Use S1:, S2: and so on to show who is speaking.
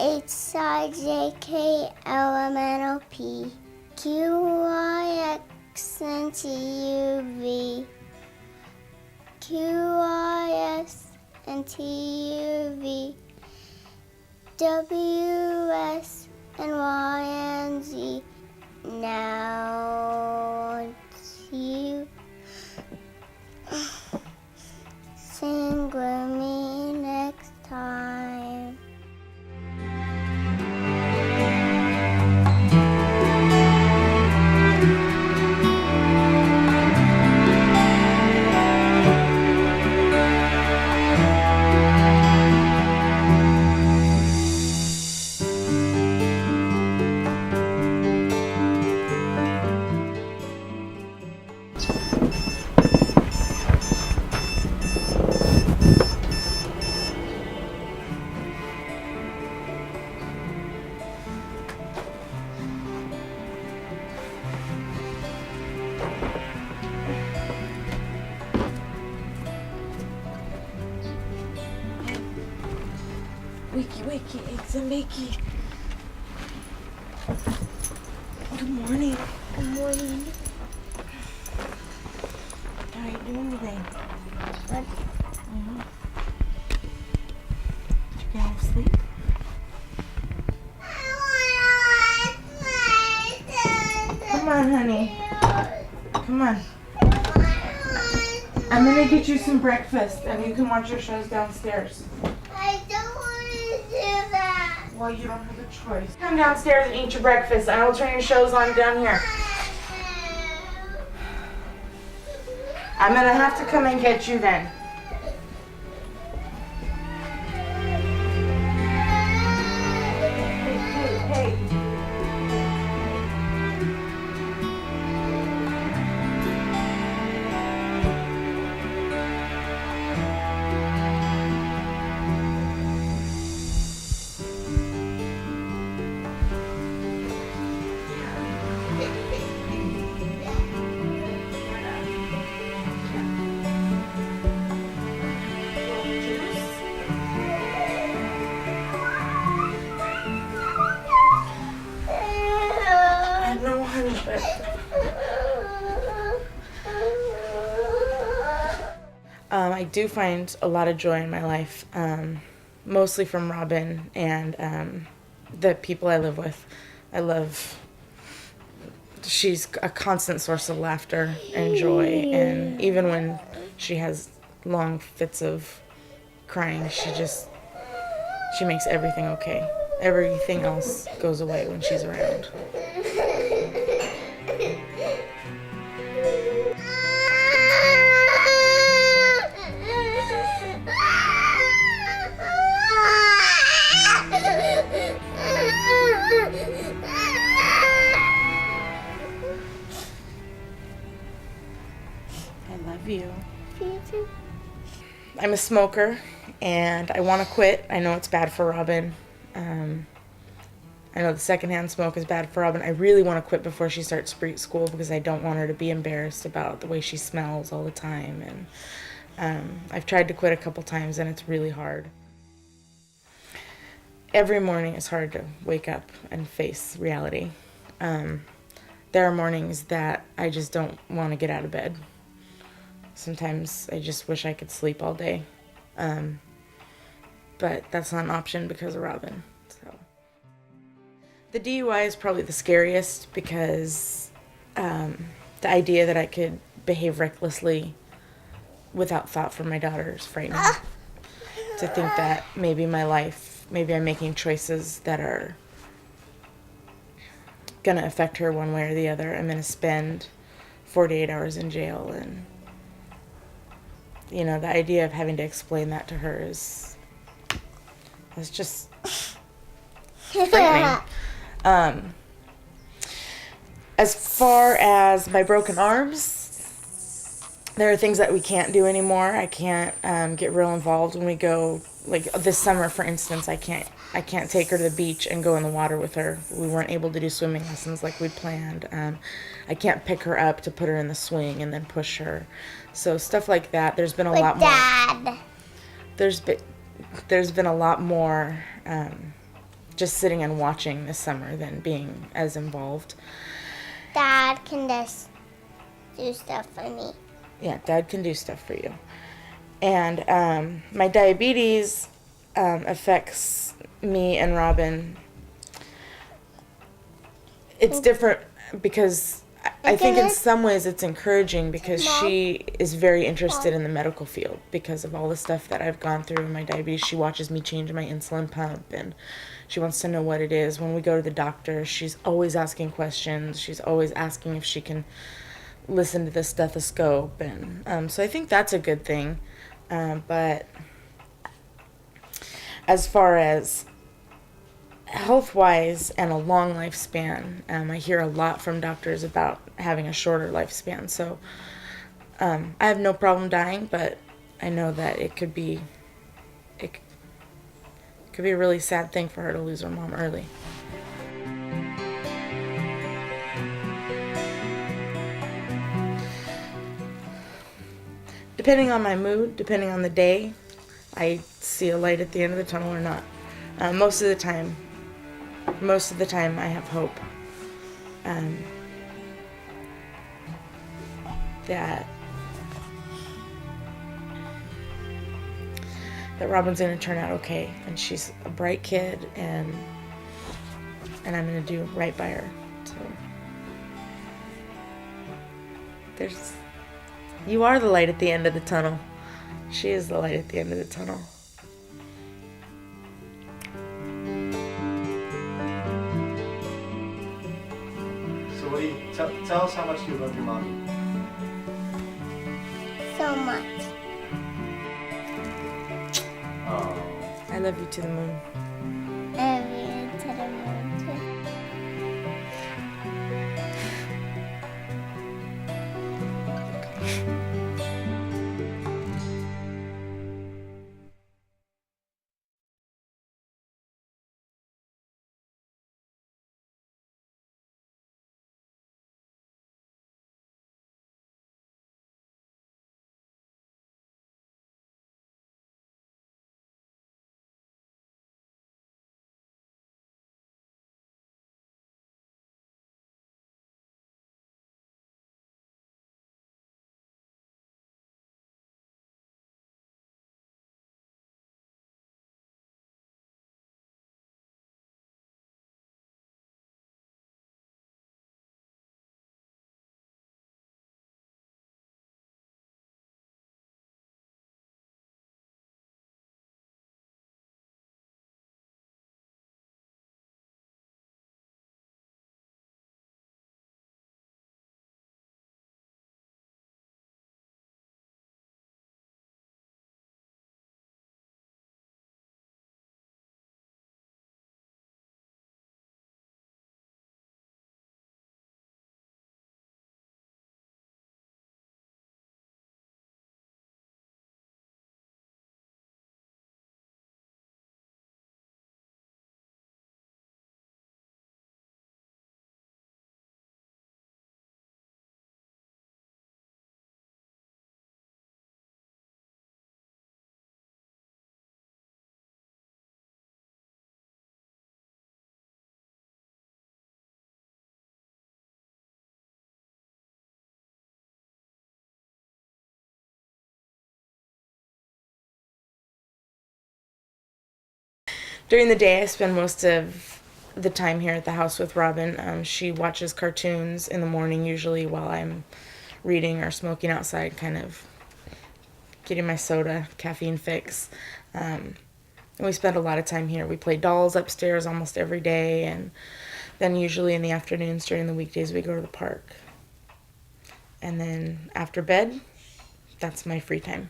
S1: HIJKLMNOP QYXNTUV QYSNTUV WSNYNZ. Now you sing with me next time.
S2: Wakey, eggs and bakey. Good morning.
S1: Good morning.
S2: How are you doing today?
S1: Good.
S2: Did you get enough sleep? Come on, honey. Come on. I'm gonna get you some breakfast and you can watch your shows downstairs.
S1: I don't want to do that.
S2: Well, you don't have a choice. Come downstairs and eat your breakfast. I will turn your shows on down here. I'm gonna have to come and get you then. Hey. No, honey, but I do find a lot of joy in my life, mostly from Robin and the people I live with. She's a constant source of laughter and joy, and even when she has long fits of crying, she makes everything okay. Everything else goes away when she's around. I love you.
S1: You too.
S2: I'm a smoker, and I want to quit. I know it's bad for Robin. I know the secondhand smoke is bad for Robin. I really want to quit before she starts school because I don't want her to be embarrassed about the way she smells all the time. And I've tried to quit a couple times, and it's really hard. Every morning it's hard to wake up and face reality. There are mornings that I just don't want to get out of bed. Sometimes I just wish I could sleep all day. But that's not an option because of Robin. So the DUI is probably the scariest because the idea that I could behave recklessly without thought for my daughter is frightening. To think that maybe I'm making choices that are going to affect her one way or the other. I'm going to spend 48 hours in jail, and the idea of having to explain that to her is just frightening. As far as my broken arms, there are things that we can't do anymore. I can't get real involved when we go, like this summer, for instance. I can't take her to the beach and go in the water with her. We weren't able to do swimming lessons like we'd planned. I can't pick her up to put her in the swing and then push her. So stuff like that. There's been a lot more. There's been a lot more just sitting and watching this summer than being as involved.
S1: Dad can just do stuff for me.
S2: Yeah, Dad can do stuff for you. And my diabetes affects me and Robin. It's different because I think in some ways it's encouraging because she is very interested in the medical field because of all the stuff that I've gone through in my diabetes. She watches me change my insulin pump and she wants to know what it is. When we go to the doctor, she's always asking questions. She's always asking if she can listen to the stethoscope. And so I think that's a good thing. But as far as health-wise and a long lifespan, I hear a lot from doctors about having a shorter lifespan. So I have no problem dying, but I know that it could be a really sad thing for her to lose her mom early. Depending on my mood, depending on the day, I see a light at the end of the tunnel or not. Most of the time I have hope that Robin's going to turn out okay, and she's a bright kid, and I'm going to do right by her. So you are the light at the end of the tunnel. She is the light at the end of the tunnel.
S3: So what do you tell us how much you love your mommy?
S1: So much.
S3: Oh.
S2: I love you to the moon.
S1: Every to the moon too.
S2: During the day, I spend most of the time here at the house with Robin. She watches cartoons in the morning, usually while I'm reading or smoking outside, kind of getting my soda, caffeine fix. And we spend a lot of time here. We play dolls upstairs almost every day, and then usually in the afternoons during the weekdays we go to the park. And then after bed, that's my free time.